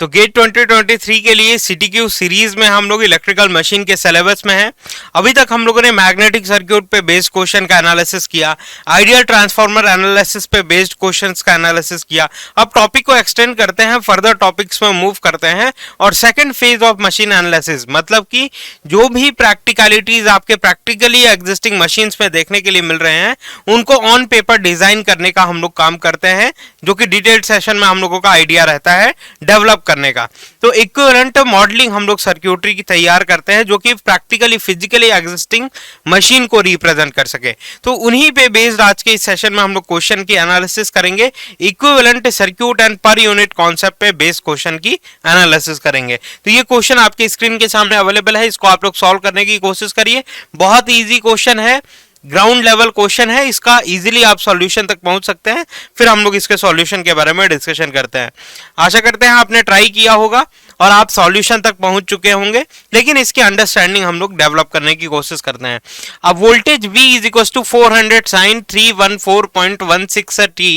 तो गेट 2023 के लिए CTQ सीरीज में हम लोग इलेक्ट्रिकल मशीन के सिलेबस में हैं। अभी तक हम लोगों ने मैग्नेटिक सर्किट पे बेस्ड क्वेश्चन का एनालिसिस किया, आइडियल ट्रांसफार्मर एनालिसिस पे बेस्ड क्वेश्चंस का एनालिसिस किया। अब टॉपिक को एक्सटेंड करते हैं, फर्दर टॉपिक्स में मूव करते हैं और second phase of machine analysis, मतलब कि जो भी प्रैक्टिकलिटीज आपके प्रैक्टिकली एग्जिस्टिंग मशीन्स में देखने के लिए मिल रहे हैं उनको ऑन पेपर डिजाइन करने का हम लोग काम करते हैं, जो कि डिटेल्ड सेशन में हम लोगों का आइडिया रहता है डेवलप करने का। तो इक्विवेलेंट मॉडलिंग हम लोग सर्किटरी की तैयार करते हैं जो कि प्रैक्टिकली फिजिकली एग्जिस्टिंग मशीन को रिप्रेजेंट कर सके। तो उन्हीं पे बेस्ड आज के इस सेशन में हम लोग क्वेश्चन की एनालिसिस करेंगे, equivalent circuit and per unit concept पे बेस्ड क्वेश्चन की एनालिसिस करेंगे। तो ये क्वेश्चन आपके स्क्रीन के सामने अवेलेबल है, इसको आप लोग सॉल्व करने की कोशिश करिए। बहुत ईजी क्वेश्चन है, ग्राउंड लेवल क्वेश्चन है, इसका इजीली आप सॉल्यूशन तक पहुंच सकते हैं। फिर हम लोग इसके सॉल्यूशन के बारे में डिस्कशन करते हैं। आशा करते हैं आपने ट्राई किया होगा और आप सॉल्यूशन तक पहुंच चुके होंगे, लेकिन इसकी अंडरस्टैंडिंग हम लोग डेवलप करने की कोशिश करते हैं। अब voltage V is equal to 400 sin 314.16 T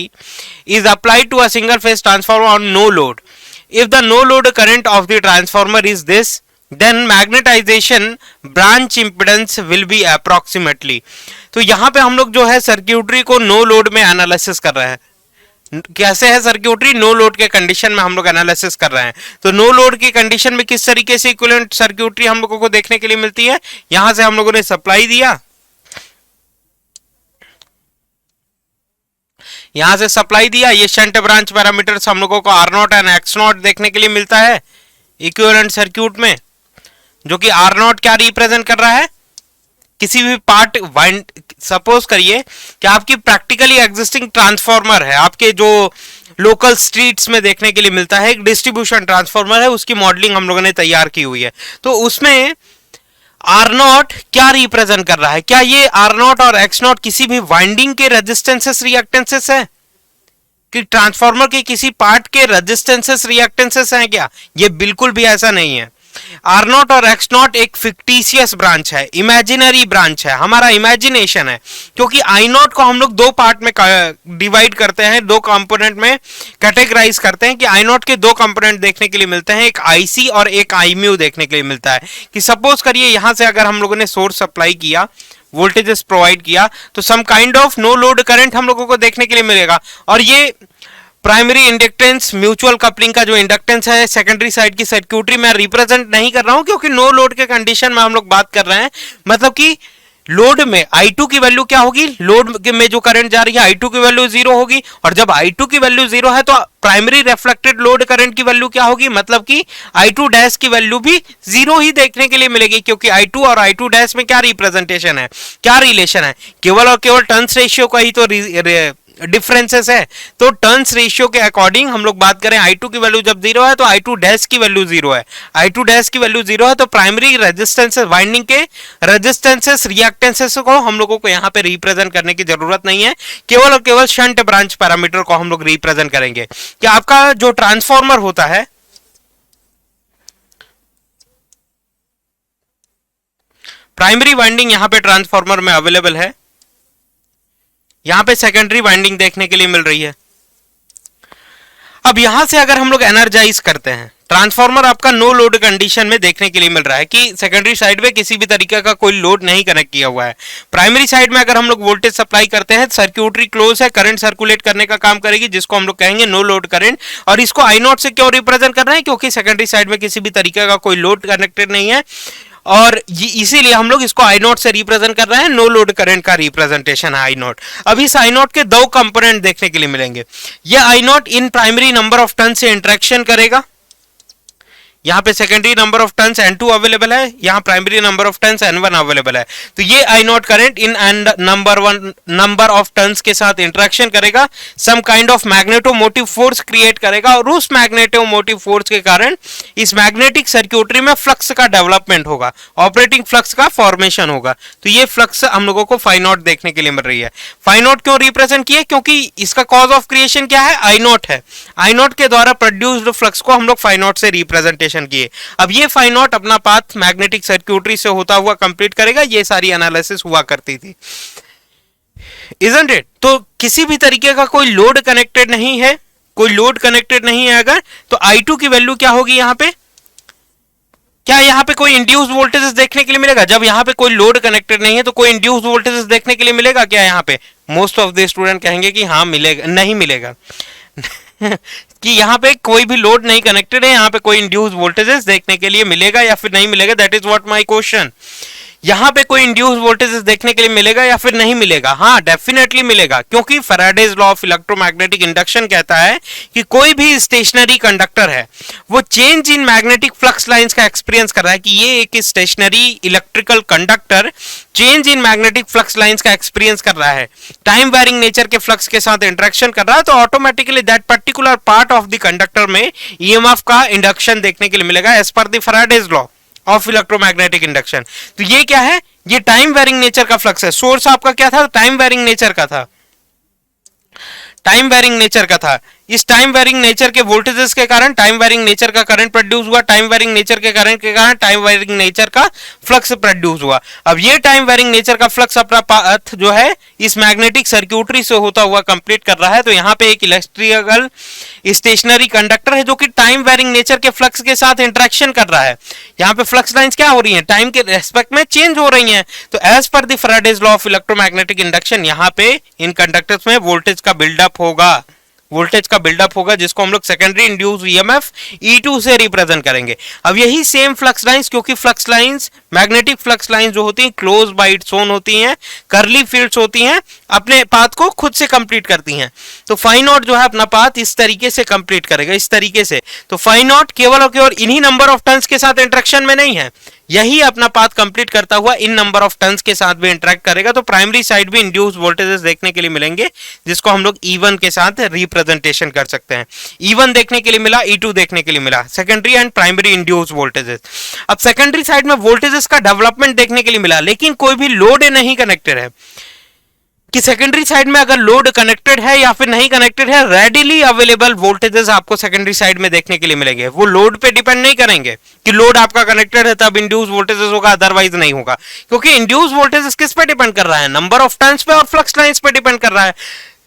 is applied to a single phase transformer on no load. If the no load current of the transformer is this, then magnetization branch impedance will be approximately। तो यहां पे हम लोग जो है circuitry को no load में analysis कर रहे हैं। कैसे है सर्किटरी? नो लोड के कंडीशन में हम लोग एनालिसिस कर रहे हैं। तो नो लोड की कंडीशन में किस तरीके से इक्विवेलेंट सर्किटरी हम लोगों को देखने के लिए मिलती है? यहां से हम लोगों ने सप्लाई दिया, यहां से सप्लाई दिया, ये शंट ब्रांच पैरामीटर्स हम लोगों को R0 एंड X0 देखने के लिए मिलता है इक्विवेलेंट सर्किट में, जो कि R0 क्या रिप्रेजेंट कर रहा है? किसी भी पार्ट वाइंड, सपोज करिए कि आपकी प्रैक्टिकली एग्जिस्टिंग ट्रांसफार्मर है, आपके जो लोकल स्ट्रीट्स में देखने के लिए मिलता है, एक डिस्ट्रीब्यूशन ट्रांसफार्मर है, उसकी मॉडलिंग हम लोगों ने तैयार की हुई है। तो उसमें R0 क्या रिप्रेजेंट कर रहा है? क्या ये R0 और X0 किसी भी वाइंडिंग के रेजिस्टेंसेस रिएक्टेंसेस है कि ट्रांसफार्मर के किसी पार्ट के रेजिस्टेंसेस रिएक्टेंसेस हैं क्या? ये बिल्कुल भी ऐसा नहीं है। R0 और X0 एक फिक्टिशियस ब्रांच है, इमेजिनरी ब्रांच है, हमारा इमेजिनेशन है, क्योंकि I0 को हम लोग दो पार्ट में डिवाइड करते हैं, दो कंपोनेंट में कैटेगराइज करते हैं कि I0 के दो कंपोनेंट देखने के लिए मिलते हैं, एक IC और एक IMU देखने के लिए मिलता है। कि सपोज करिए यहां से अगर हम लोगों ने सोर्स सप्लाई किया, वोल्टेजेस प्रोवाइड किया, तो some kind of no load current हम लोगों को देखने के लिए मिलेगा। और ये प्राइमरी इंडक्टेंस, म्यूचुअल कपलिंग का जो इंडक्टेंस है सेकेंडरी साइड की सर्किटरी में रिप्रेजेंट नहीं कर रहा हूं, क्योंकि नो लोड के कंडीशन में हम लोग बात कर रहे हैं। मतलब कि लोड में I2 की वैल्यू क्या होगी? लोड में जो करंट जा रही है I2 की वैल्यू 0 होगी, और जब I2 की वैल्यू 0 है तो प्राइमरी रिफ्लेक्टेड लोड करंट की वैल्यू क्या होगी? मतलब कि I2 डैश की वैल्यू भी 0 ही देखने के लिए मिलेगी, क्योंकि I2 और I2 डैश में क्या रिप्रेजेंटेशन है, क्या रिलेशन है? केवल और केवल टर्न्स रेशियो का ही तो डिफरेंसेस है। तो टर्न्स रेशियो के अकॉर्डिंग हम लोग बात करें, I2 की वैल्यू जब 0 है तो I2 डैश की वैल्यू 0 है, I2 डैश की वैल्यू 0 है, तो प्राइमरी रेजिस्टेंसेस, वाइंडिंग के रेजिस्टेंसेस, रिएक्टेंसेस को हम लोगों को यहाँ पे रिप्रेजेंट करने की जरूरत नहीं है, केवल और केवल शंट ब्रांच पैरामीटर को हम लोग रिप्रेजेंट करेंगे। कि आपका जो ट्रांसफार्मर होता है, प्राइमरी वाइंडिंग यहाँ पे ट्रांसफार्मर में अवेलेबल है, यहां पे सेकेंडरी वाइंडिंग देखने के लिए मिल रही है। अब यहां से अगर हम लोग एनर्जाइज करते हैं, ट्रांसफार्मर आपका नो लोड कंडीशन में देखने के लिए मिल रहा है कि सेकेंडरी साइड में किसी भी तरीके का कोई लोड नहीं कनेक्ट किया हुआ है। प्राइमरी साइड में अगर हम लोग वोल्टेज सप्लाई करते हैं, सर्किटरी क्लोज है, करंट सर्कुलेट करने का काम करेगी, जिसको हम लोग कहेंगे नो लोड करंट। और इसको I0 से क्यों रिप्रेजेंट कर रहे हैं? क्योंकि सेकेंडरी साइड में किसी भी तरीके का कोई लोड कनेक्टेड नहीं है, और इसीलिए हम लोग इसको I0 से रिप्रेजेंट कर रहे हैं, नो लोड करंट का रिप्रेजेंटेशन है I0। अब इस I0 के दो कंपोनेंट देखने के लिए मिलेंगे। ये I0 in primary number of turn से इंटरेक्शन करेगा, यहाँ पे secondary number of turns N2 available है, यहाँ primary number of turns N1 available है। तो ये I0 current in number of turns के साथ इंटरेक्शन करेगा, some kind of magnetomotive force create करेगा, और उस मैग्नेटोमोटिव फोर्स के कारण इस मैग्नेटिक सर्किटरी में फ्लक्स का डेवलपमेंट होगा, ऑपरेटिंग फ्लक्स का फॉर्मेशन होगा। तो ये फ्लक्स हम लोगों को φ0 देखने के लिए मिल रही है। φ0 क्यों रिप्रेजेंट किया? क्योंकि इसका कॉज ऑफ क्रिएशन क्या है? I0 है। I0 के द्वारा प्रोड्यूस्ड फ्लक्स को हम लोग φ0 से रिप्रेजेंटेशन किए। अब ये φ0 अपना पाथ मैग्नेटिक सर्किटरी से होता हुआ कंप्लीट करेगा। ये सारी एनालिसिस हुआ करती थी, इजंट इट? तो किसी भी तरीके का कोई लोड कनेक्टेड नहीं है, कोई लोड कनेक्टेड नहीं है अगर, तो I2 की वैल्यू क्या होगी यहाँ पे? क्या यहाँ पे कोई इंड्यूस्ड वोल्टेजेस देखने के लिए मिलेगा? जब यहाँ पे कोई लोड कनेक्टेड नहीं है तो कोई इंड्यूस्ड वोल्टेजेस देखने के लिए मिलेगा क्या यहाँ पे? मोस्ट ऑफ द स्टूडेंट कहेंगे कि हाँ मिलेगा, नहीं मिलेगा कि यहाँ पे कोई भी लोड नहीं कनेक्टेड है, यहाँ पे कोई इंड्यूस्ड वोल्टेजेस देखने के लिए मिलेगा या फिर नहीं मिलेगा? That is what my question. यहाँ पे कोई इंड्यूस्ड वोल्टेजेस देखने के लिए मिलेगा या फिर नहीं मिलेगा? हाँ डेफिनेटली मिलेगा, क्योंकि Faraday's law of electromagnetic induction कहता है कि कोई भी स्टेशनरी कंडक्टर है वो change in magnetic flux lines का एक्सपीरियंस कर रहा है, कि ये एक stationary electrical conductor change in magnetic flux lines का एक्सपीरियंस कर रहा है, टाइम वेरिंग नेचर के फ्लक्स के साथ इंटरेक्शन कर रहा है, तो automatically that particular part of the conductor में ईएमएफ का इंडक्शन देखने के लिए मिलेगा as per the Faraday's law of electromagnetic induction. तो ये क्या है? ये टाइम वेरिंग नेचर का फ्लक्स है। सोर्स आपका क्या था? टाइम वेरिंग नेचर का था, टाइम वेरिंग नेचर का था। इस टाइम वेरिंग नेचर के वोल्टेजेस के कारण टाइम वेरिंग नेचर का करंट प्रोड्यूस हुआ, टाइम वेरिंग नेचर के करंट के कारण टाइम वेरिंग नेचर का फ्लक्स प्रोड्यूस हुआ। अब ये टाइम वेरिंग नेचर का फ्लक्स अपना पाथ जो है इस मैग्नेटिक सर्क्यूटरी से होता हुआ कंप्लीट कर रहा है। तो यहाँ पे एक इलेक्ट्रिकल स्टेशनरी कंडक्टर है जो कि टाइम वेरिंग नेचर के फ्लक्स के साथ इंटरेक्शन कर रहा है। यहाँ पे फ्लक्स लाइंस क्या हो रही हैं? टाइम के रेस्पेक्ट में चेंज हो रही हैं। तो as per the Faraday's law of electromagnetic induction यहाँ पे इन कंडक्टर्स में वोल्टेज का बिल्डअप होगा, वोल्टेज का बिल्डअप होगा, जिसको हम लोग सेकेंडरी इंड्यूस्ड ईएमएफ E2 से रिप्रेजेंट करेंगे। अब यही सेम फ्लक्स लाइंस, क्योंकि flux lines magnetic flux lines जो होती हैं क्लोज बाय इट्स ओन होती हैं, करली फील्ड्स होती हैं, अपने पाथ को खुद से कंप्लीट करती हैं। तो फाई नॉट जो है अपना पाथ इस तरीके से कंप्लीट करेगा, इस तरीके से। तो फाई नॉट केवल और केवल इन्हीं नंबर ऑफ टर्न्स के साथ इंटरेक्शन में नहीं है, यही अपना पाथ कंप्लीट करता हुआ इन नंबर ऑफ टर्न्स के साथ भी इंटरेक्ट करेगा। तो प्राइमरी साइड भी इंड्यूस्ड वोल्टेजेस देखने के लिए मिलेंगे, जिसको हम लोग E1 के साथ रिप्रेजेंटेशन कर सकते हैं। E1 देखने के लिए मिला, E2 देखने के लिए मिला, secondary and primary induced voltages. अब सेकेंडरी साइड में वोल्टेजेस का डेवलपमेंट देखने के लिए मिला, लेकिन कोई भी लोड नहीं कनेक्टेड है। कि सेकेंडरी साइड में अगर लोड कनेक्टेड है या फिर नहीं कनेक्टेड है, रेडिली अवेलेबल वोल्टेजेस आपको सेकेंडरी साइड में देखने के लिए मिलेंगे। वो लोड पे डिपेंड नहीं करेंगे कि लोड आपका कनेक्टेड है तब इंड्यूस वोल्टेजेस होगा, अदरवाइज नहीं होगा, क्योंकि इंड्यूस वोल्टेजेस किस पे डिपेंड कर रहा है? नंबर ऑफ टर्न्स पे और फ्लक्स लाइंस पे डिपेंड कर रहा है।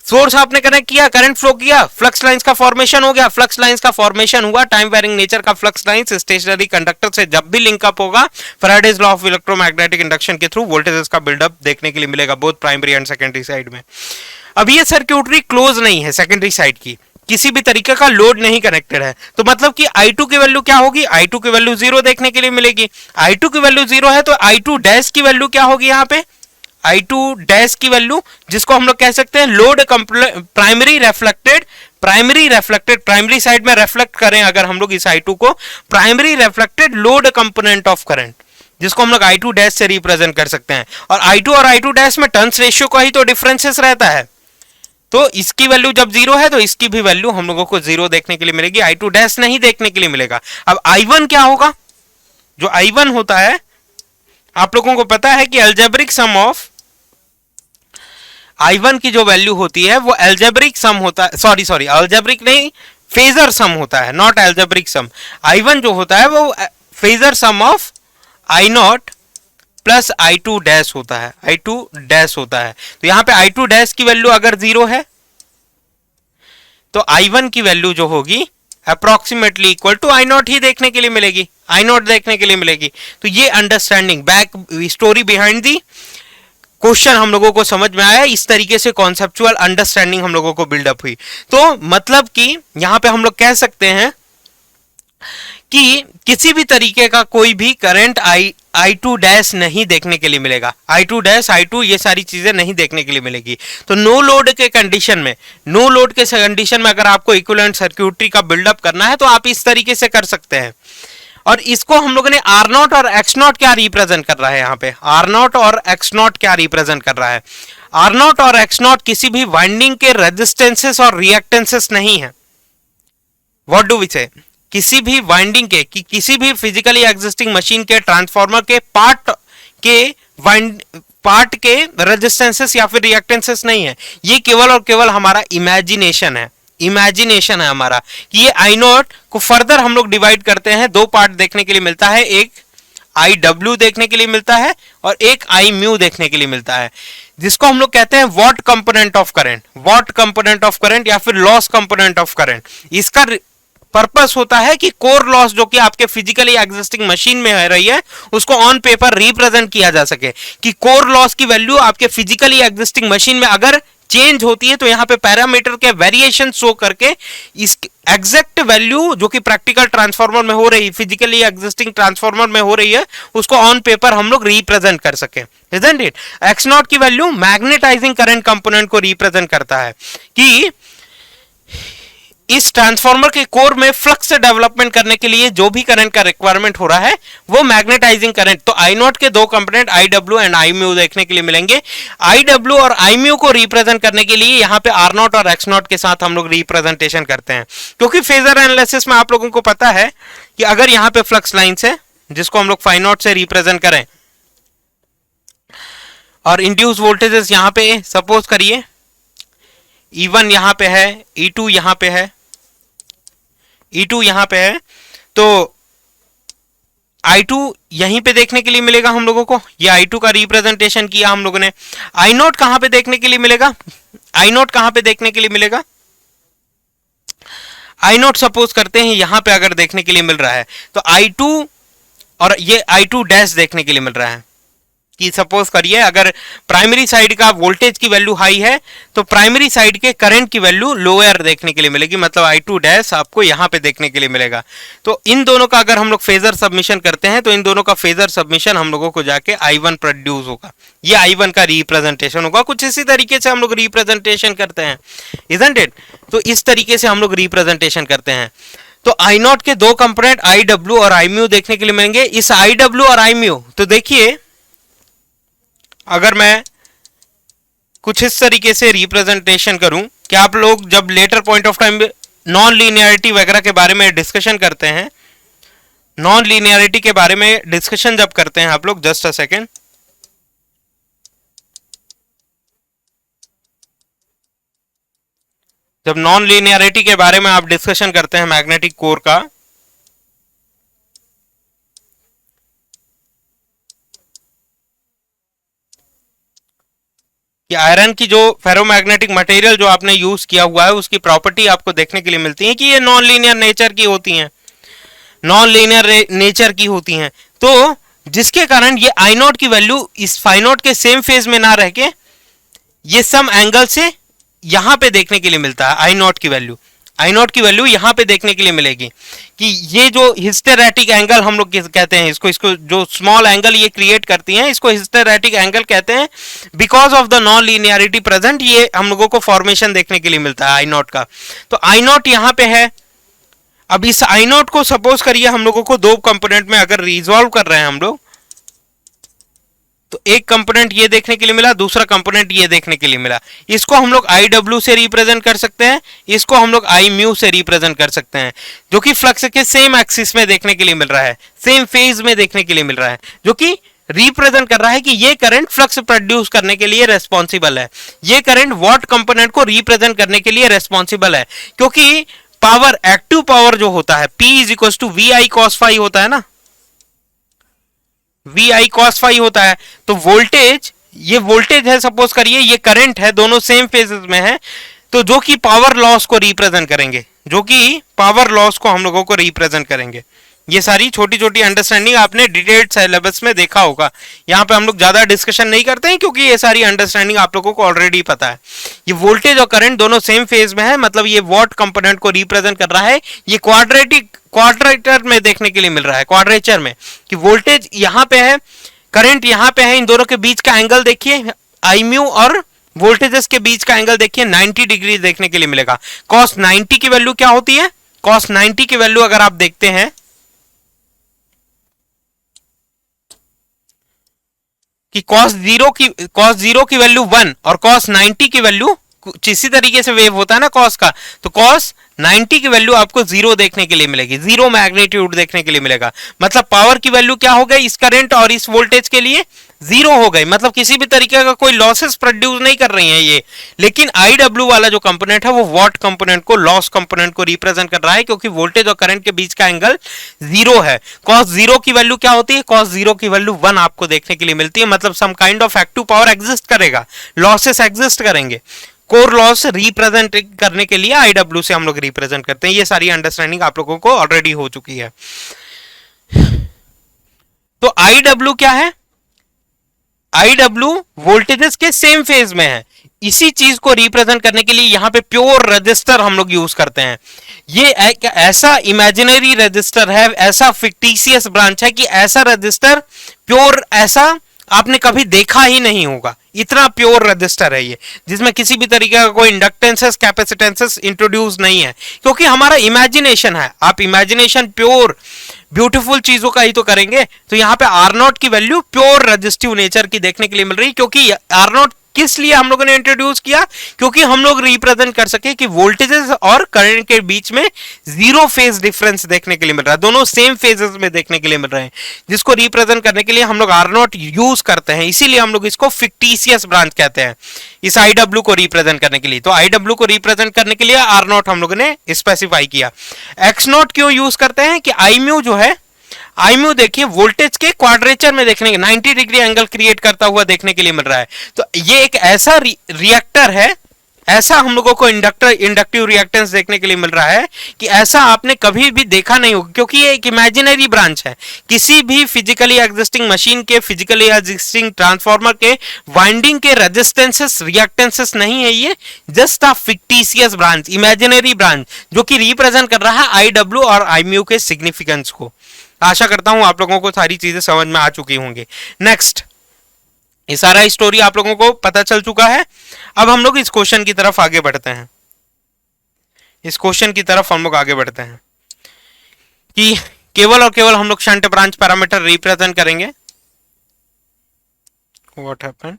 सोर्स आपने कनेक्ट किया, करंट फ्लो किया, फ्लक्स लाइंस का फॉर्मेशन हो गया, फ्लक्स लाइंस का फॉर्मेशन हुआ, टाइम वेरिंग नेचर का फ्लक्स लाइंस स्टेशनरी कंडक्टर से जब भी लिंकअप होगा, Faraday's law of electromagnetic induction के थ्रू वोल्टेजेस का बिल्डअप देखने के लिए मिलेगा both primary and secondary side में। अब ये सर्क्यूटरी क्लोज नहीं है, सेकेंडरी साइड की किसी भी तरीके का लोड नहीं कनेक्टेड है, तो मतलब कि I2 की वैल्यू क्या होगी? I2 की वैल्यू 0 देखने के लिए मिलेगी। I2 की वैल्यू 0 है तो I2 डैश की वैल्यू क्या होगी? यहाँ पे I2 डैश की वैल्यू, जिसको हम लोग कह सकते हैं load primary reflected, primary side में रेफ्लेक्ट करें अगर हम लोग इस I2 को, primary reflected load component of current, जिसको हम लोग I2 डैश से रिप्रेजेंट कर सकते हैं। और I2 और I2 डैश में टर्न्स रेशियो का ही तो डिफरेंसेस रहता है, तो इसकी वैल्यू जब 0 है तो इसकी भी वैल्यू हम लोगों को 0 देखने के लिए मिलेगी, I2 डैश नहीं देखने के लिए मिलेगा। अब I1 क्या होगा? जो I1 होता है, आप लोगों को पता है कि अलजेब्रिक सम ऑफ I1 की जो वैल्यू होती है वो अलजेब्रिक सम होता है, सॉरी अलजेब्रिक नहीं, फेजर सम होता है, नॉट अलजेब्रिक सम। I1 जो होता है वो phasor sum of I0 plus I2 dash होता है, I2 डैश होता है। तो यहां पे I2 डैश की वैल्यू अगर 0 है तो I1 की वैल्यू जो होगी अप्रोक्सीमेटली इक्वल टू I0 ही देखने के लिए मिलेगी, I0 देखने के लिए मिलेगी। तो ये understanding, back story behind the question हम लोगों को समझ में आया, इस तरीके से कॉन्सेप्चुअल अंडरस्टैंडिंग हम लोगों को बिल्डअप हुई। तो मतलब कि यहां पे हम लोग कह सकते हैं कि किसी भी तरीके का कोई भी करंट I2 डैश नहीं देखने के लिए मिलेगा, I2 डैश I2 ये सारी चीजें नहीं देखने के लिए मिलेगी। तो नो लोड के कंडीशन में, नो लोड के कंडीशन में अगर आपको इक्विवेलेंट सर्क्यूटरी का बिल्डअप करना है तो आप इस तरीके से कर सकते हैं। और इसको हम लोगों ने R0 और X0 क्या रिप्रेजेंट कर रहा है? यहाँ पे R0 और X0 क्या रिप्रेजेंट कर रहा है? R0 और X0 किसी भी वाइंडिंग के रेजिस्टेंसेस और रिएक्टेंसेस नहीं है। व्हाट डू वी से? किसी भी वाइंडिंग के, कि किसी भी फिजिकली एग्जिस्टिंग मशीन के ट्रांसफार्मर के पार्ट के रेजिस्टेंसेस या फिर रिएक्टेंसेस नहीं है। ये केवल और केवल हमारा इमेजिनेशन है, इमेजिनेशन है हमारा, कि ये I0 को फर्दर हम लोग डिवाइड करते हैं, दो पार्ट देखने के लिए मिलता है, एक आई डब्ल्यू देखने के लिए मिलता है और एक आई म्यू देखने के लिए मिलता है, जिसको हम लोग कहते हैं what component of current, what component of current या फिर लॉस कंपोनेंट ऑफ करंट। इसका पर्पस होता है कि कोर लॉस जो कि आपके फिजिकली एग्जिस्टिंग मशीन में है रही है उसको ऑन पेपर रिप्रेजेंट किया जा सके, कि कोर लॉस की वैल्यू आपके फिजिकली एग्जिस्टिंग मशीन में अगर चेंज होती है तो यहां पे पैरामीटर के वेरिएशन शो करके इस एग्जैक्ट वैल्यू जो कि प्रैक्टिकल ट्रांसफार्मर में हो रही, फिजिकली एग्जिस्टिंग ट्रांसफार्मर में हो रही है, उसको ऑन पेपर हम लोग रिप्रेजेंट कर सके। Isn't it? एक्स नॉट की वैल्यू मैग्नेटाइजिंग करंट कंपोनेंट को रिप्रेजेंट करता है कि इस ट्रांसफार्मर के कोर में फ्लक्स डेवलपमेंट करने के लिए जो भी करंट का रिक्वायरमेंट हो रहा है वो मैग्नेटाइजिंग करंट। तो आई नॉट के दो component I W and I mu देखने के लिए मिलेंगे। आई डब्ल्यू और आई म्यू को रिप्रेजेंट करने के लिए यहाँ पे आर नॉट और एक्स नॉट के साथ हम लोग रिप्रेजेंटेशन करते हैं, क्योंकि फेजर एनालिसिस में आप लोगों को पता है कि अगर यहाँ पे फ्लक्स लाइन्स है जिसको हम लोग फाई नॉट से रिप्रेजेंट करें और इंड्यूस वोल्टेजेस यहाँ पे सपोज करिए E1 यहाँ पे है, E2 यहाँ पे है, E2 यहाँ पे है, तो I2 यहीं पे देखने के लिए मिलेगा हम लोगों को। ये I2 का रिप्रेजेंटेशन किया हम लोगों ने। I नोट कहां पे देखने के लिए मिलेगा? I नोट कहां पे देखने के लिए मिलेगा? I नोट सपोज करते हैं यहां पे अगर देखने के लिए मिल रहा है तो I2 और ये I2 डैश देखने के लिए मिल रहा है कि सपोज करिए अगर प्राइमरी साइड का वोल्टेज की वैल्यू हाई है तो प्राइमरी साइड के करंट की वैल्यू लोअर देखने के लिए मिलेगी, मतलब I2 डैश आपको यहां पे देखने के लिए मिलेगा। तो इन दोनों का अगर हम लोग फेजर सबमिशन करते हैं तो इन दोनों का फेजर सबमिशन हम लोगों को जाके I1 प्रोड्यूस होगा, ये I1 का रिप्रेजेंटेशन होगा। कुछ इसी तरीके से हम लोग रिप्रेजेंटेशन करते हैं, इजंट इट? तो इस तरीके से हम लोग रिप्रेजेंटेशन करते हैं। तो आई नॉट के दो कंपोनेंट आई डब्ल्यू और आई म्यू देखने के लिए मिलेंगे। इस आई डब्ल्यू और आई म्यू तो देखिए अगर मैं कुछ इस तरीके से रिप्रेजेंटेशन करूं कि आप लोग जब later point of time non linearity वगैरह के बारे में डिस्कशन करते हैं, नॉन लीनियरिटी के बारे में डिस्कशन जब करते हैं आप लोग, जस्ट अ सेकेंड, जब नॉन लीनियरिटी के बारे में आप डिस्कशन करते हैं मैग्नेटिक कोर का, कि आयरन की जो फेरोमैग्नेटिक मटेरियल जो आपने यूज किया हुआ है उसकी प्रॉपर्टी आपको देखने के लिए मिलती है कि ये नॉन लीनियर नेचर की होती हैं, नॉन लीनियर नेचर की होती हैं। तो जिसके कारण ये आई नॉट की वैल्यू इस फाई नॉट के सेम फेज में ना रह के ये सम एंगल से यहां पे देखने के लिए मिलता है। आई नॉट की वैल्यू, आई नॉट की वैल्यू यहां पे देखने के लिए मिलेगी कि ये जो हिस्टेरेटिक एंगल हम लोग कहते हैं इसको जो स्मॉल एंगल ये क्रिएट करती हैं इसको हिस्टेरेटिक एंगल कहते हैं। Because of the non linearity present ये हम लोगों को फॉर्मेशन देखने के लिए मिलता है आई नॉट का। तो आई नॉट यहां पे है। अब इस आई नॉट को सपोज करिए हम लोगों को दो कंपोनेंट में अगर रिजॉल्व कर रहे हैं हम लोग, तो एक कंपोनेंट ये देखने के लिए मिला, दूसरा कंपोनेंट ये देखने के लिए मिला। इसको हम लोग आई डब्ल्यू से रिप्रेजेंट कर सकते हैं, इसको हम लोग आई म्यू से रिप्रेजेंट कर सकते हैं, जो कि फ्लक्स के सेम एक्सिस में देखने के लिए मिल रहा है, सेम फेज में देखने के लिए मिल रहा है, जो कि रिप्रेजेंट कर रहा है कि ये करंट फ्लक्स प्रोड्यूस करने के लिए रेस्पॉन्सिबल है, ये करंट वॉट कंपोनेंट को रिप्रेजेंट करने के लिए रेस्पॉन्सिबल है। क्योंकि पावर, एक्टिव पावर जो होता है P is equal to V I cos phi होता है ना, वी आई कॉस फाई होता है। तो वोल्टेज, ये वोल्टेज है सपोज करिए, ये करंट है, दोनों सेम फेजेस में है, तो जो कि पावर लॉस को रिप्रेजेंट करेंगे, जो कि पावर लॉस को हम लोगों को रिप्रेजेंट करेंगे। ये सारी छोटी छोटी अंडरस्टैंडिंग आपने डिटेल्ड सिलेबस में देखा होगा, यहाँ पे हम लोग ज्यादा डिस्कशन नहीं करते हैं क्योंकि ये सारी अंडरस्टैंडिंग आप लोगों को ऑलरेडी पता है। ये वोल्टेज और करंट दोनों सेम फेज में है, मतलब ये वॉट कंपोनेंट को रिप्रेजेंट कर रहा है। ये क्वाड्रेटर में देखने के लिए मिल रहा है, क्वाड्रेचर में, कि वोल्टेज यहाँ पे है, करंट यहाँ पे है, इन दोनों के बीच का एंगल देखिए, आई म्यू और वोल्टेजेस के बीच का एंगल देखिए 90 डिग्री देखने के लिए मिलेगा। कॉस 90 की वैल्यू क्या होती है? कॉस 90 की वैल्यू अगर आप देखते हैं कि कॉस जीरो की वैल्यू 1 और कॉस 90 की वैल्यू कुछ इसी तरीके से वेव होता है ना कॉस का, तो कॉस 90 की वैल्यू आपको 0 देखने के लिए मिलेगी, 0 मैग्नीट्यूड देखने के लिए मिलेगा। मतलब पावर की वैल्यू क्या हो गई इस करंट और इस वोल्टेज के लिए? जीरो हो गई, मतलब किसी भी तरीके का कोई लॉसेस प्रोड्यूस नहीं कर रही है ये। लेकिन आईडब्ल्यू वाला जो कंपोनेंट है वो वॉट कंपोनेंट को, लॉस कंपोनेंट को रिप्रेजेंट कर रहा है, क्योंकि वोल्टेज और करंट के बीच का एंगल जीरो है। कॉस जीरो की वैल्यू क्या होती है? कॉस जीरो की वैल्यू 1 आपको देखने के लिए मिलती है, मतलब some kind of active power exist करेगा, लॉसेस एग्जिस्ट करेंगे। कोर लॉस रिप्रेजेंट करने के लिए आईडब्ल्यू से हम लोग रिप्रेजेंट करते हैं। ये सारी अंडरस्टैंडिंग आप लोगों को ऑलरेडी हो चुकी है। तो आईडब्ल्यू क्या है? आईडब्ल्यू वोल्टेजेस के सेम फेज में है। इसी चीज को रिप्रेजेंट करने के लिए यहां पे प्योर रजिस्टर हम लोग यूज करते हैं। ये एक ऐसा इमेजिनरी रजिस्टर है, ऐसा फिक्टिशियस ब्रांच है कि ऐसा रजिस्टर प्योर ऐसा आपने कभी देखा ही नहीं होगा। इतना प्योर रजिस्टर है ये, जिसमें किसी भी तरीके का कोई इंडक्टेंसेस कैपेसिटेंसेस इंट्रोड्यूस नहीं है, क्योंकि हमारा इमेजिनेशन है। आप इमेजिनेशन प्योर ब्यूटीफुल चीजों का ही तो करेंगे। तो यहाँ पे आर नॉट की वैल्यू प्योर रजिस्टिव नेचर की देखने के लिए मिल रही है, क्योंकि आर नॉट किस लिए हम लोगों ने इंट्रोड्यूस किया? क्योंकि हम लोग रिप्रेजेंट कर सके कि वोल्टेजेस और करंट के बीच में जीरो फेज डिफरेंस देखने के लिए मिल रहा है, दोनों सेम फेजेस में देखने के लिए मिल रहे हैं, जिसको रिप्रेजेंट करने के लिए हम लोग आर नॉट यूज करते हैं। इसीलिए हम लोग इसको फिक्टिशियस ब्रांच कहते हैं, इस आईडब्ल्यू को रिप्रेजेंट करने के लिए। तो आईडब्ल्यू को रिप्रेजेंट करने के लिए आर नॉट हम लोगों ने स्पेसिफाई किया। एक्स नॉट क्यों यूज करते हैं? कि आई म्यू जो है, आई म्यू देखिए वोल्टेज के क्वाड्रेचर में देखने के 90 डिग्री एंगल क्रिएट करता हुआ देखने के लिए मिल रहा है। तो ये एक ऐसा रिएक्टर है, ऐसा हम लोगों को इंडक्टिव रिएक्टेंस देखने के लिए मिल रहा है कि ऐसा आपने कभी भी देखा नहीं होगा, क्योंकि ये एक इमेजिनरी ब्रांच है। किसी भी फिजिकली एग्जिस्टिंग मशीन के, फिजिकली एग्जिस्टिंग ट्रांसफार्मर के वाइंडिंग के रेजिस्टेंसेस, रिएक्टेंसेस नहीं है, ये just a fictitious branch, imaginary branch, जो कि रिप्रेजेंट कर रहा है आईडब्ल्यू और आई म्यू के सिग्निफिकेंस को। आशा करता हूं आप लोगों को सारी चीजें समझ में आ चुकी होंगी। नेक्स्ट, ये सारा स्टोरी आप लोगों को पता चल चुका है। अब हम लोग इस क्वेश्चन की तरफ आगे बढ़ते हैं। इस क्वेश्चन की तरफ हम लोग आगे बढ़ते हैं कि केवल और केवल हम लोग शंट ब्रांच पैरामीटर रिप्रेजेंट करेंगे। What happened?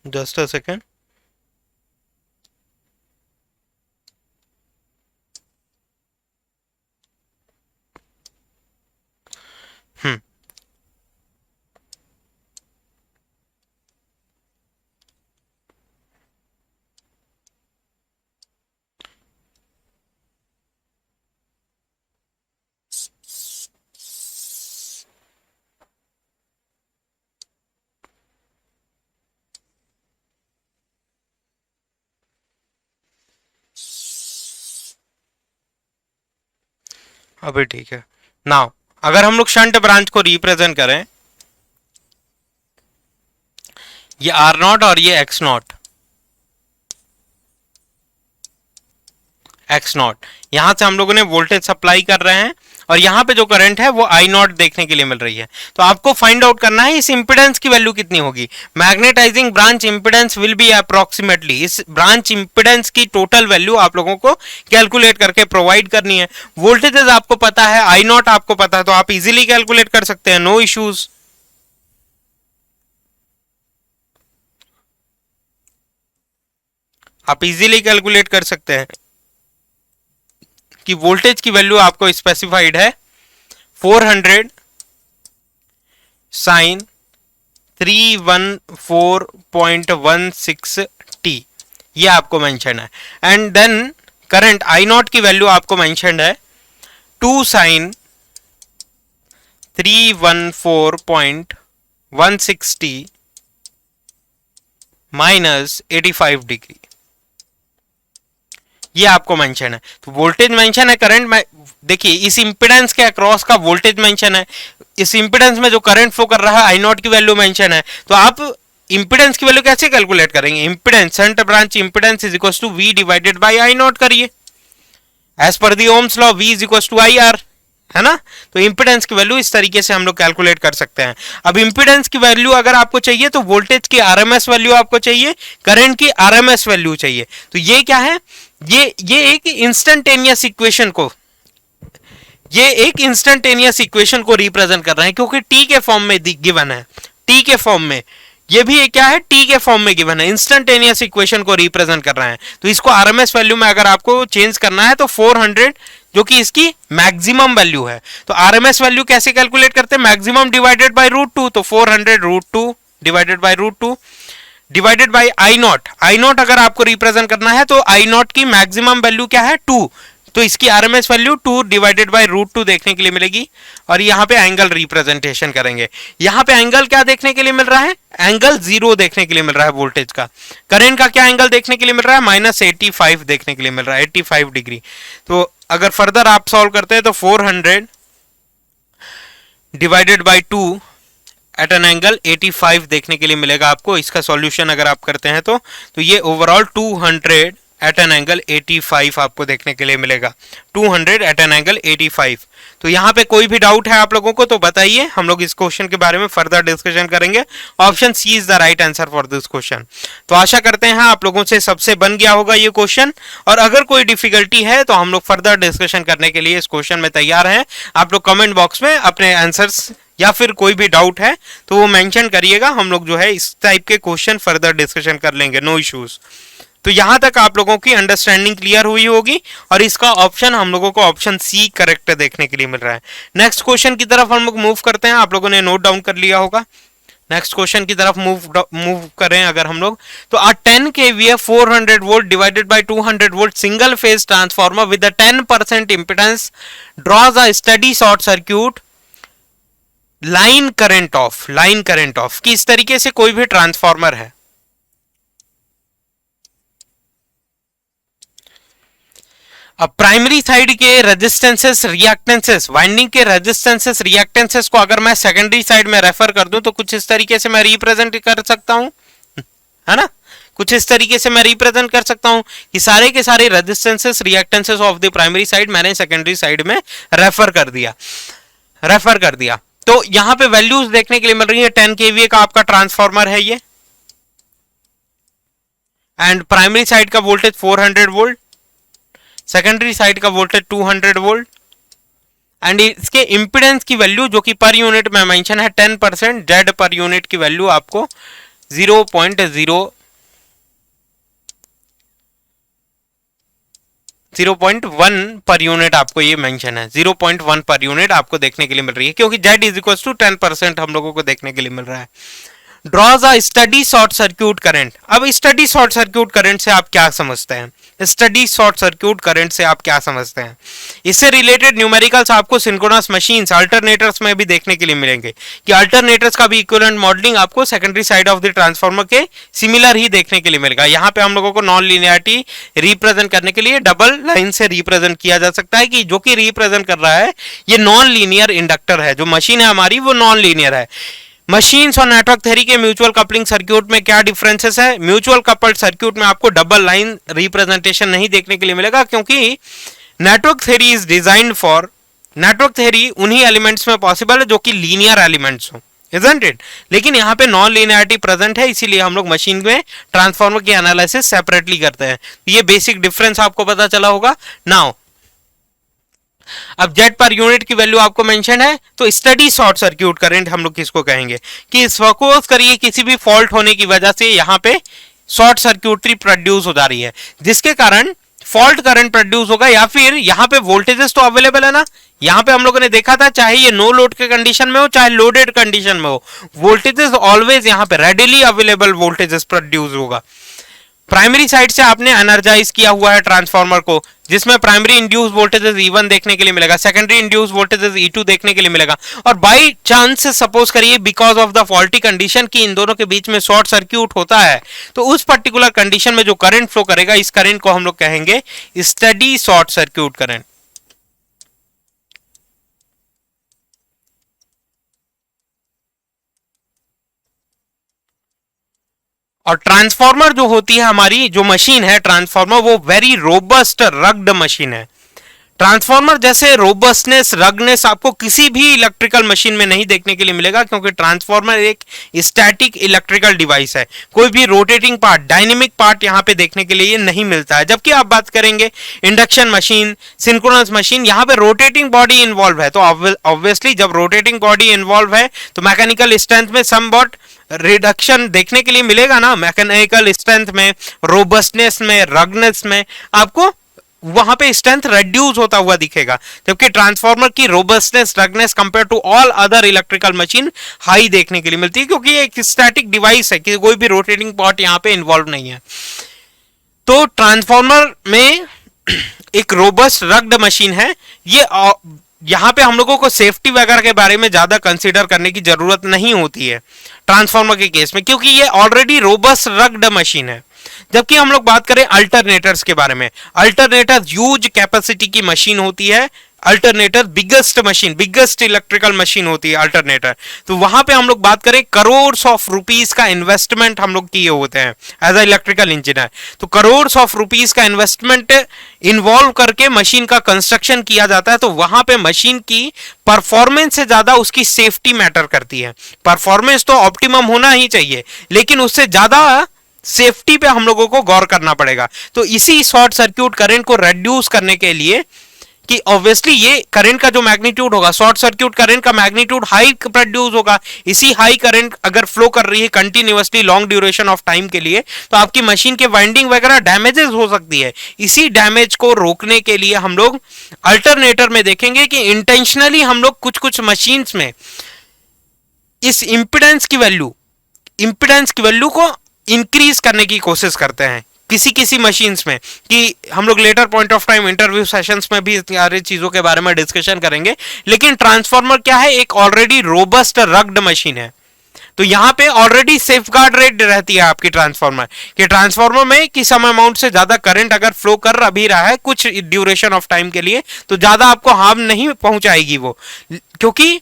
Just a second. अभी ठीक है। नाउ अगर हम लोग शंट ब्रांच को रिप्रेजेंट करें, ये आर नॉट और ये एक्स नॉट, एक्स नॉट यहां से हम लोगों ने वोल्टेज सप्लाई कर रहे हैं, और यहां पे जो करंट है वो आई नॉट देखने के लिए मिल रही है। तो आपको फाइंड आउट करना है इस इंपिडेंस की वैल्यू कितनी होगी। Magnetizing branch impedance will be approximately, इस ब्रांच इंपिडेंस की टोटल वैल्यू आप लोगों को कैलकुलेट करके प्रोवाइड करनी है। वोल्टेजेस आपको पता है, आई नॉट आपको पता है, तो आप इजीली कैलकुलेट कर सकते हैं, नो इश्यूज। आप इजीली कैलकुलेट कर सकते हैं कि वोल्टेज की वैल्यू आपको स्पेसिफाइड है 400 साइन 314.16 टी, ये आपको मेंशन है। And then current I naught की वैल्यू आपको मेंशन है 2 साइन 314.16 टी माइनस 85 डिग्री, ये आपको मेंशन है। तो वोल्टेज मेंशन है, करंट में देखिए इस इंपिडेंस के अक्रॉस का वोल्टेज मेंशन है, इस इंपिडेंस में जो करंट फ्लो कर रहा है आई नॉट की वैल्यू मेंशन है। तो आप इंपिडेंस की वैल्यू कैसे कैलकुलेट करेंगे? Impedance, shunt branch impedance is equals to V divided by I naught करिए, एज पर the Ohm's law V is equals to I R, है ना। तो इंपिडेंस की वैल्यू इस तरीके से हम लोग कैलकुलेट कर सकते हैं। अब इंपिडेंस की वैल्यू अगर आपको चाहिए तो वोल्टेज की आरएमएस वैल्यू आपको चाहिए, करंट की आरएमएस वैल्यू चाहिए। तो ये क्या है? ये एक इंस्टेंटेनियस इक्वेशन को, ये एक इंस्टेंटेनियस इक्वेशन को रिप्रेजेंट कर रहे हैं, क्योंकि टी के फॉर्म में गिवन है, टी के फॉर्म में, ये भी एक क्या है, टी के फॉर्म में गिवन है, इंस्टेंटेनियस इक्वेशन को रिप्रेजेंट कर रहे हैं। तो इसको आरएमएस वैल्यू में अगर आपको चेंज करना है तो 400 जो कि इसकी मैक्सिमम वैल्यू है। तो आरएमएस वैल्यू कैसे कैलकुलेट करते हैं, मैक्सिमम डिवाइडेड बाय √2, तो 400 √2 divided by √2 divided by I not. I not अगर आपको रिप्रेजेंट करना है तो आई नॉट की मैक्सिमम वैल्यू क्या है, 2, तो इसकी आरएमएस वैल्यू 2 डिवाइडेड बाय √2 देखने के लिए मिलेगी। और यहाँ पे एंगल रिप्रेजेंटेशन करेंगे, यहाँ पे एंगल क्या देखने के लिए मिल रहा है, एंगल 0 देखने के लिए मिल रहा है वोल्टेज का। करंट का क्या एंगल देखने के लिए मिल रहा है, -85 देखने के लिए मिल रहा है, 85 डिग्री। तो अगर फर्दर आप सॉल्व करते हैं तो 400 divided by 2 at an angle 85 देखने के लिए मिलेगा आपको। इसका सॉल्यूशन अगर आप करते हैं तो ये ओवरऑल 200 एट एन एंगल 85 आपको देखने के लिए मिलेगा, 200 एट एन एंगल 85। तो यहाँ पे कोई भी डाउट है आप लोगों को तो बताइए, हम लोग इस क्वेश्चन के बारे में फर्दर डिस्कशन करेंगे। Option C is the right answer for this question. तो आशा करते हैं आप लोगों से सबसे बन गया होगा ये क्वेश्चन, और अगर कोई डिफिकल्टी है तो हम लोग फर्दर डिस्कशन करने के लिए इस क्वेश्चन में तैयार हैं। आप लोग कमेंट बॉक्स में अपने आंसर्स या फिर कोई भी डाउट है तो वो मेंशन करिएगा, हम लोग जो है इस टाइप के क्वेश्चन फर्दर डिस्कशन कर लेंगे, नो इश्यूज। तो यहां तक आप लोगों की अंडरस्टैंडिंग क्लियर हुई होगी, और इसका ऑप्शन हम लोगों को ऑप्शन सी करेक्ट देखने के लिए मिल रहा है। नेक्स्ट क्वेश्चन की तरफ हम लोग मूव करते हैं, आप लोगों ने नोट डाउन कर लिया होगा। नेक्स्ट क्वेश्चन की तरफ मूव करें अगर हम लोग, तो a 10 kVA 400 volt divided by 200 volt single phase transformer with a 10% impedance draws a study short circuit line current of कि इस तरीके से कोई भी ट्रांसफार्मर है। अब प्राइमरी साइड के रेजिस्टेंसेस रिएक्टेंसेस, वाइंडिंग के रेजिस्टेंसेस रिएक्टेंसेस को अगर मैं सेकेंडरी साइड में रेफर कर दूं तो कुछ इस तरीके से मैं रिप्रेजेंट कर सकता हूं, है ना, कुछ इस तरीके से मैं रिप्रेजेंट कर सकता हूं कि सारे के सारे resistances reactances of the primary side मैंने सेकेंडरी साइड में रेफर कर दिया। तो यहां पे वैल्यूज देखने के लिए मिल रही है, 10 kVA का आपका ट्रांसफार्मर है ये, एंड प्राइमरी साइड का वोल्टेज 400 वोल्ट, सेकेंडरी साइड का वोल्टेज 200 वोल्ट, एंड इसके इंपीडेंस की वैल्यू जो कि पर यूनिट में मेंशन है 10%, जेड पर यूनिट की वैल्यू आपको 0.1 पर यूनिट आपको ये मेंशन है, 0.1 पर यूनिट आपको देखने के लिए मिल रही है, क्योंकि Z इज इक्वल टू 10% हम लोगों को देखने के लिए मिल रहा है। Draws a study short circuit current. अब स्टडी शॉर्ट सर्क्यूट करंट से आप क्या समझते हैं, स्टडी शॉर्ट सर्क्यूट करंट से आप क्या समझते हैं, इससे रिलेटेड न्यूमेरिकल्स आपको सिंक्रोनस मशीन्स अल्टरनेटर्स में भी देखने के लिए मिलेंगे कि अल्टरनेटर्स का भी इक्विवेलेंट मॉडलिंग आपको secondary side of the transformer के सिमिलर ही देखने के लिए मिलेगा। यहाँ पे हम लोगों को नॉन लीनियरिटी रिप्रेजेंट करने के लिए डबल लाइन से रिप्रेजेंट किया जा सकता है कि जो कि रिप्रेजेंट कर रहा है ये नॉन लीनियर इंडक्टर है, जो मशीन है हमारी वो नॉन लीनियर है। मशीन्स और नेटवर्क थ्योरी के म्यूचुअल कपलिंग सर्क्यूट में क्या डिफरेंसेस है, म्यूचुअल कपल्ड सर्क्यूट में आपको डबल लाइन रिप्रेजेंटेशन नहीं देखने के लिए मिलेगा, क्योंकि network theory is designed for, network theory उन्हीं एलिमेंट्स में पॉसिबल है जो कि लीनियर एलिमेंट्स हो, इजंट इट। लेकिन यहाँ पे नॉन लीनियरिटी प्रेजेंट है, इसीलिए हम लोग मशीन में ट्रांसफार्मर की एनालिसिस सेपरेटली करते हैं। ये बेसिक डिफरेंस आपको पता चला होगा। नाउ अब जेड पर यूनिट की वैल्यू आपको मेंशन है, तो स्टडी शॉर्ट सर्क्यूट करंट हम लोग किसको कहेंगे कि सपोज करिए किसी भी फॉल्ट होने की वजह से यहाँ पे शॉर्ट सर्क्यूटरी प्रोड्यूस हो जा रही है, जिसके कारण फॉल्ट करंट प्रोड्यूस होगा, या फिर यहाँ पे वोल्टेजेस तो अवेलेबल है ना, यहाँ पे हम लोगों ने देखा था चाहे ये नो लोड के कंडीशन में हो चाहे लोडेड कंडीशन में हो, वोल्टेजेस ऑलवेज यहाँ पे रेडिली अवेलेबल वोल्टेजेस प्रोड्यूस होगा। प्राइमरी साइड से आपने एनर्जाइज किया हुआ है ट्रांसफार्मर को, जिसमें प्राइमरी इंड्यूस वोल्टेजेस E1 देखने के लिए मिलेगा, सेकेंडरी इंड्यूस वोल्टेजेस E2 देखने के लिए मिलेगा, और बाय चांस सपोज करिए because of the faulty condition की इन दोनों के बीच में शॉर्ट सर्क्यूट होता है, तो उस पर्टिकुलर कंडीशन में जो करंट फ्लो करेगा इस करंट को हम लोग कहेंगे स्टडी शॉर्ट सर्क्यूट करंट। और ट्रांसफार्मर जो होती है हमारी जो मशीन है ट्रांसफार्मर, वो वेरी रोबस्ट रग्ड मशीन है। ट्रांसफार्मर जैसे रोबस्टनेस रग्डनेस आपको किसी भी इलेक्ट्रिकल मशीन में नहीं देखने के लिए मिलेगा, क्योंकि ट्रांसफार्मर एक स्टैटिक इलेक्ट्रिकल डिवाइस है, कोई भी रोटेटिंग पार्ट डायनेमिक पार्ट यहाँ पे देखने के लिए नहीं मिलता है। जबकि आप बात करेंगे इंडक्शन मशीन सिंक्रोनस मशीन, यहाँ पे रोटेटिंग बॉडी इन्वॉल्व है, तो ऑब्वियसली जब रोटेटिंग बॉडी इन्वॉल्व है तो मैकेनिकल स्ट्रेंथ में समवॉट रिडक्शन देखने के लिए मिलेगा ना, मैकेनिकल स्ट्रेंथ में, रोबस्टनेस में, रगनेस में, आपको वहां पे स्ट्रेंथ रिड्यूस होता हुआ दिखेगा, जबकि ट्रांसफार्मर की robustness, ruggedness compare to all other electrical machine high देखने के लिए मिलती है, क्योंकि ये एक स्टैटिक डिवाइस है कि कोई भी रोटेटिंग पार्ट यहाँ पे इन्वॉल्व नहीं है। तो ट्रांसफार्मर में एक रोबस्ट रग्ड मशीन है। ये यहाँ पे हम लोगों को सेफ्टी वगैरह के बारे में ज्यादा कंसीडर करने की जरूरत नहीं होती है ट्रांसफार्मर के केस में, क्योंकि ये ऑलरेडी रोबस्ट रग्ड मशीन है। जबकि हम लोग बात करें अल्टरनेटर्स के बारे में, अल्टरनेटर ह्यूज कैपेसिटी की मशीन होती है। Alternator biggest machine, biggest electrical machine होती है अल्टरनेटर। तो वहां पे हम लोग बात करें करोड़ ऑफ रुपीस का इन्वेस्टमेंट हम लोग किए होते हैं एज अ इलेक्ट्रिकल इंजीनियर। तो करोड़ ऑफ रुपीस का इन्वेस्टमेंट इन्वॉल्व करके मशीन का कंस्ट्रक्शन किया जाता है। तो वहां पे मशीन की परफॉर्मेंस से ज्यादा उसकी सेफ्टी मैटर करती है। परफॉर्मेंस तो ऑप्टिमम होना ही चाहिए, लेकिन उससे ज्यादा सेफ्टी पे हम लोगों को गौर करना पड़ेगा। तो इसी शॉर्ट सर्क्यूट करंट को रिड्यूस करने के लिए, कि ऑब्वियसली ये करंट का जो मैग्नीट्यूड होगा, शॉर्ट सर्क्यूट करंट का मैग्नीट्यूड हाई प्रोड्यूस होगा। इसी हाई करंट अगर फ्लो कर रही है continuously long duration of time के लिए, तो आपकी मशीन के वाइंडिंग वगैरह डैमेजेस हो सकती है। इसी डैमेज को रोकने के लिए हम लोग अल्टरनेटर में देखेंगे कि इंटेंशनली हम लोग कुछ कुछ मशीन्स में इस इंपिडेंस की वैल्यू को इंक्रीज करने की कोशिश करते हैं किसी किसी मशीन्स में, कि हम लोग later point of time interview sessions में भी सारी चीजों के बारे में डिस्कशन करेंगे। लेकिन ट्रांसफार्मर क्या है, एक ऑलरेडी रोबस्ट रग्ड मशीन है। तो यहां पे ऑलरेडी सेफगार्ड रेट रहती है आपकी ट्रांसफार्मर, कि ट्रांसफार्मर में कि सम अमाउंट से ज्यादा करंट अगर फ्लो कर भी रहा है कुछ ड्यूरेशन ऑफ टाइम के लिए, तो ज्यादा आपको हार्म नहीं पहुंचाएगी वो, क्योंकि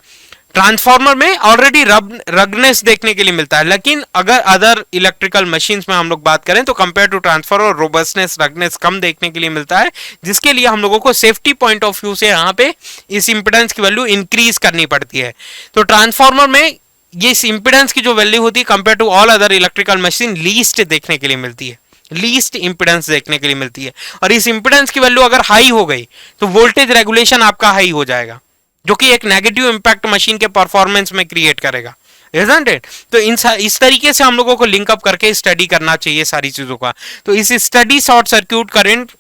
ट्रांसफार्मर में ऑलरेडी रगनेस देखने के लिए मिलता है। लेकिन अगर अदर इलेक्ट्रिकल मशीन्स में हम लोग बात करें तो compare to transformer robustness, ruggedness कम देखने के लिए मिलता है, जिसके लिए हम लोगों को सेफ्टी पॉइंट ऑफ व्यू से यहाँ पे इस इंपिडेंस की वैल्यू इंक्रीज करनी पड़ती है। तो ट्रांसफार्मर में ये इस इंपिडेंस की जो वैल्यू होती है compare to all other electrical machine least देखने के लिए मिलती है, लीस्ट इंपिडेंस देखने के लिए मिलती है। और इस इंपिडेंस की वैल्यू अगर हाई हो गई तो वोल्टेज रेगुलेशन आपका हाई हो जाएगा, जो कि एक नेगेटिव इंपैक्ट मशीन के परफॉर्मेंस में क्रिएट करेगा, isn't it? तो इस तरीके से हम लोगों को लिंक अप करके स्टडी करना चाहिए सारी चीजों का। तो इस study short circuit current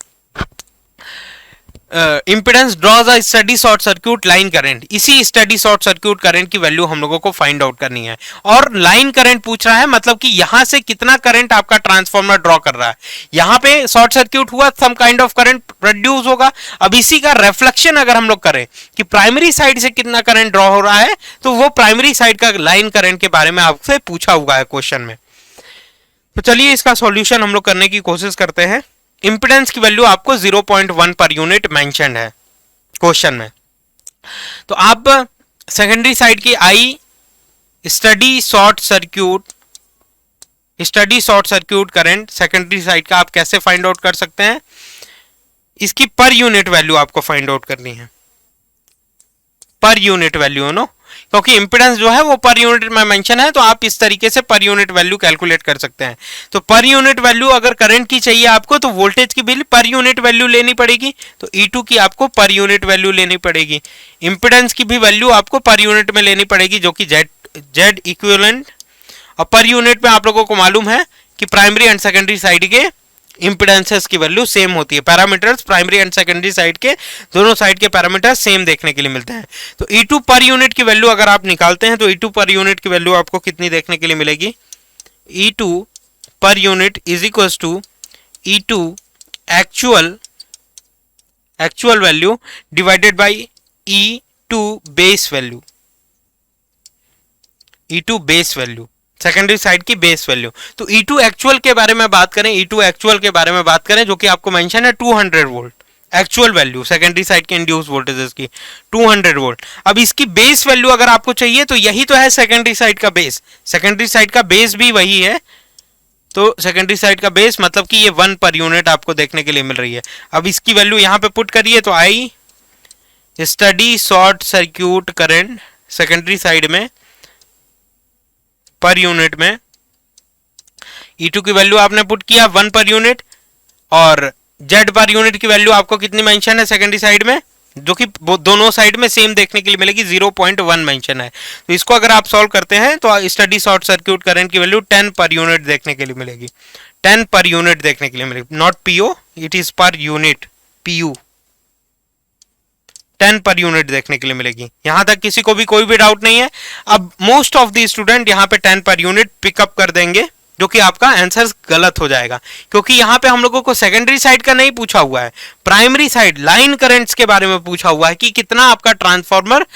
impedance draws a study short circuit line current, इसी स्टडी शॉर्ट सर्क्यूट करंट की वैल्यू हम लोगों को फाइंड आउट करनी है। और लाइन करंट पूछ रहा है, मतलब कि यहां से कितना करंट आपका ट्रांसफार्मर ड्रॉ कर रहा है। यहां पे शॉर्ट सर्क्यूट हुआ, some kind of current produce होगा। अब इसी का रिफ्लेक्शन अगर हम लोग करें कि प्राइमरी साइड से कितना करंट ड्रॉ हो रहा है, तो वो प्राइमरी साइड का लाइन करंट के बारे में आपसे पूछा हुआ है क्वेश्चन में। तो चलिए इसका सॉल्यूशन हम लोग करने की कोशिश करते हैं। इंपिडेंस की वैल्यू आपको 0.1 पर यूनिट मेंशन है क्वेश्चन में। तो आप सेकेंडरी साइड की I study short circuit current secondary side का आप कैसे फाइंड आउट कर सकते हैं, इसकी पर यूनिट वैल्यू आपको फाइंड आउट करनी है, पर यूनिट वैल्यू नो, क्योंकि इंपिडेंस जो है वो पर यूनिट में मेंशन है। तो आप इस तरीके से पर यूनिट वैल्यू कैलकुलेट कर सकते हैं। तो पर यूनिट वैल्यू अगर करंट की चाहिए आपको, तो वोल्टेज की भी पर यूनिट वैल्यू लेनी पड़ेगी, तो E2 की आपको पर यूनिट वैल्यू लेनी पड़ेगी। इंपिडेंस की भी वैल्यू आपको पर यूनिट में लेनी पड़ेगी, जो कि जेड इक्विवेलेंट। और पर यूनिट में आप लोगों को मालूम है कि प्राइमरी एंड सेकेंडरी साइड के इंपिडेंसेस की वैल्यू सेम होती है। Parameters primary and secondary side के दोनों साइड के पैरामीटर्स सेम देखने के लिए मिलते हैं। तो E2 पर यूनिट की वैल्यू अगर आप निकालते हैं तो E2 पर यूनिट की वैल्यू आपको कितनी देखने के लिए मिलेगी, E2 पर unit is equal to E2 actual value divided by E2 base value, E2 base value, secondary side की बेस वैल्यू। तो E2 एक्चुअल के बारे में बात करें, E2 एक्चुअल के बारे में बात करें, जो कि आपको मेंशन है 200 volt actual value secondary side के इंड्यूस वोल्टेजेस की 200 वोल्ट। अब इसकी बेस वैल्यू अगर आपको चाहिए तो यही तो है सेकेंडरी साइड का बेस, सेकेंडरी साइड का बेस भी वही है। तो सेकेंडरी साइड का बेस मतलब कि ये 1 पर यूनिट आपको देखने के लिए मिल रही है। अब इसकी वैल्यू यहां पे पुट करिए तो I study short circuit current secondary side में पर यूनिट में E2 की वैल्यू आपने पुट किया 1 पर यूनिट, और Z पर यूनिट की वैल्यू आपको कितनी मेंशन है सेकेंडरी साइड में जो कि दोनों साइड में सेम देखने के लिए मिलेगी, 0.1 मेंशन है। तो इसको अगर आप सॉल्व करते हैं तो स्टडी शॉर्ट सर्क्यूट करंट की वैल्यू 10 पर यूनिट देखने के लिए मिलेगी, 10 पर यूनिट देखने के लिए मिलेगी, not PO, it is per unit, PU, 10 per unit देखने के लिए मिलेगी। यहां तक किसी को भी कोई भी डाउट नहीं है। अब मोस्ट ऑफ द स्टूडेंट यहां पे 10 पर यूनिट पिकअप कर देंगे, जो कि आपका आंसर गलत हो जाएगा, क्योंकि यहां पे हम लोगों को सेकेंडरी साइड का नहीं पूछा हुआ है, प्राइमरी साइड लाइन करंट्स के बारे में पूछा हुआ है कि कितना आपका transformer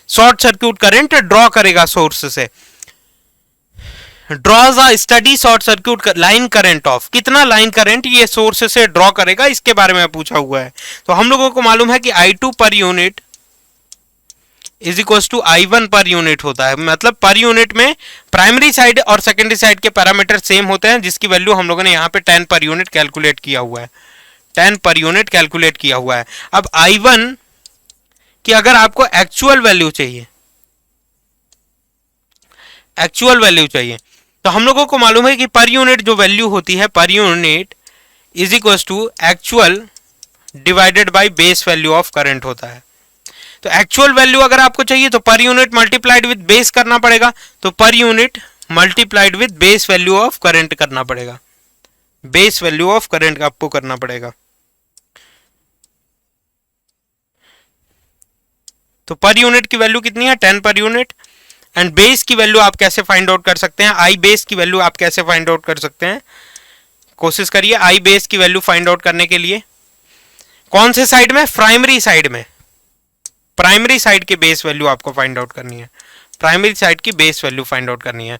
short circuit current draw करेगा सोर्स से। Draws a study short circuit line current of, कितना लाइन करंट ये सोर्स से ड्रॉ करेगा, इसके बारे में पूछा हुआ है। तो हम लोगों को मालूम है कि I2 पर unit is equal to I1 per unit होता है, मतलब पर यूनिट में प्राइमरी साइड और सेकेंडरी साइड के पैरामीटर सेम होते हैं, जिसकी वैल्यू हम लोगों ने यहाँ पे 10 पर यूनिट कैलकुलेट किया हुआ है, 10 पर यूनिट कैलकुलेट किया हुआ है। अब I1 की अगर आपको एक्चुअल वैल्यू चाहिए, एक्चुअल वैल्यू चाहिए, तो हम लोगों को मालूम है कि पर यूनिट जो वैल्यू होती है, per unit is equal to actual divided by base value of current होता है। तो एक्चुअल वैल्यू अगर आपको चाहिए तो per unit multiplied with base करना पड़ेगा, तो per unit multiplied with base value of current करना पड़ेगा, बेस वैल्यू ऑफ करंट आपको करना पड़ेगा। तो पर यूनिट की वैल्यू कितनी है, 10 पर यूनिट। एंड बेस की वैल्यू आप कैसे फाइंड आउट कर सकते हैं, आई बेस की वैल्यू आप कैसे फाइंड आउट कर सकते हैं, कोशिश करिए आई बेस की वैल्यू फाइंड आउट करने के लिए। कौन से साइड में, प्राइमरी साइड में, प्राइमरी साइड की बेस वैल्यू आपको फाइंड आउट करनी है, प्राइमरी साइड की बेस वैल्यू फाइंड आउट करनी है।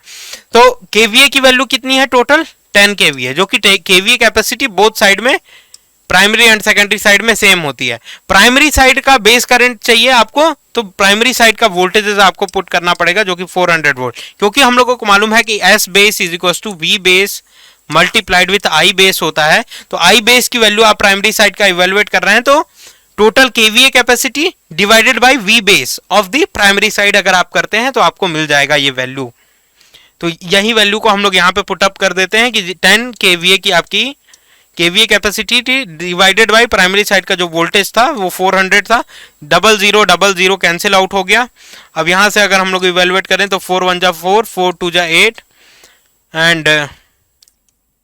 तो केवीए की वैल्यू कितनी है, टोटल 10 केवीए, जो कि केवीए कैपेसिटी बोथ साइड में, प्राइमरी एंड सेकेंडरी साइड में सेम होती है। प्राइमरी साइड का बेस करंट चाहिए आपको, तो प्राइमरी साइड का वोल्टेज आपको पुट करना पड़ेगा, जो कि 400 वोल्ट, क्योंकि हम लोगों को मालूम है कि S base is equal to V base multiplied with I base होता है। तो आई बेस की वैल्यू आप प्राइमरी साइड का इवेलुएट कर रहे हैं, तो total kVA capacity divided by V base of the primary side अगर आप करते हैं तो आपको मिल जाएगा ये वैल्यू। तो यही वैल्यू को हम लोग यहाँ पे पुटअप कर देते हैं कि 10 केवीए की आपकी केवीए कैपेसिटी थी डिवाइडेड बाय प्राइमरी साइड का जो वोल्टेज था वो 400 था, 0000 कैंसिल आउट हो गया। अब यहाँ से अगर हम लोग इवेलुएट करें तो 4 1 जा 4, 4 2 जा 8 एंड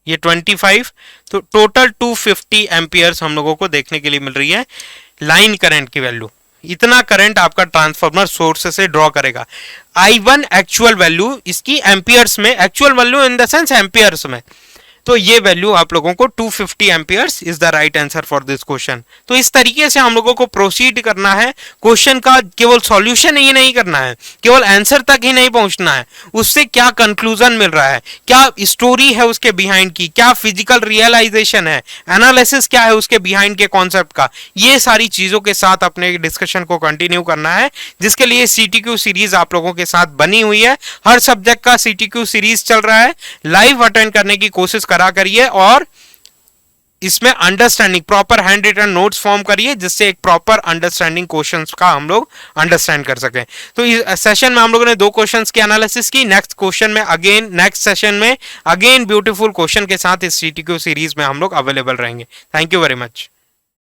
ये 25, तो टोटल 250 एम्पियर्स हम लोगों को देखने के लिए मिल रही है लाइन करंट की वैल्यू। इतना करंट आपका ट्रांसफार्मर सोर्स से ड्रॉ करेगा। I1 एक्चुअल वैल्यू इसकी एम्पियर्स में, actual value in the sense amperes में, तो ये वैल्यू आप लोगों को 250 amperes is the right answer for this question. तो इस तरीके से हम लोगों को प्रोसीड करना है, क्वेश्चन का केवल सॉल्यूशन ही नहीं करना है, केवल आंसर तक ही नहीं पहुंचना है, उससे क्या कंक्लूजन मिल रहा है, क्या स्टोरी है उसके बिहाइंड की, क्या फिजिकल रियलाइजेशन है, एनालिसिस क्या है उसके बिहाइंड के कॉन्सेप्ट का, ये सारी चीजों के साथ अपने डिस्कशन को कंटिन्यू करना है, जिसके लिए CTQ सीरीज आप लोगों के साथ बनी हुई है। हर सब्जेक्ट का CTQ सीरीज चल रहा है, लाइव अटेंड करने की कोशिश करा करिए और इसमें understanding proper handwritten notes form करिए, जिससे एक प्रॉपर अंडरस्टैंडिंग क्वेश्चंस का हम लोग अंडरस्टैंड कर सकें। तो इस सेशन में हम लोगों ने 2 क्वेश्चंस की एनालिसिस की। नेक्स्ट क्वेश्चन में अगेन, नेक्स्ट सेशन में अगेन ब्यूटीफुल क्वेश्चन के साथ इस CTQ सीरीज में हम लोग अवेलेबल रहेंगे। Thank you very much.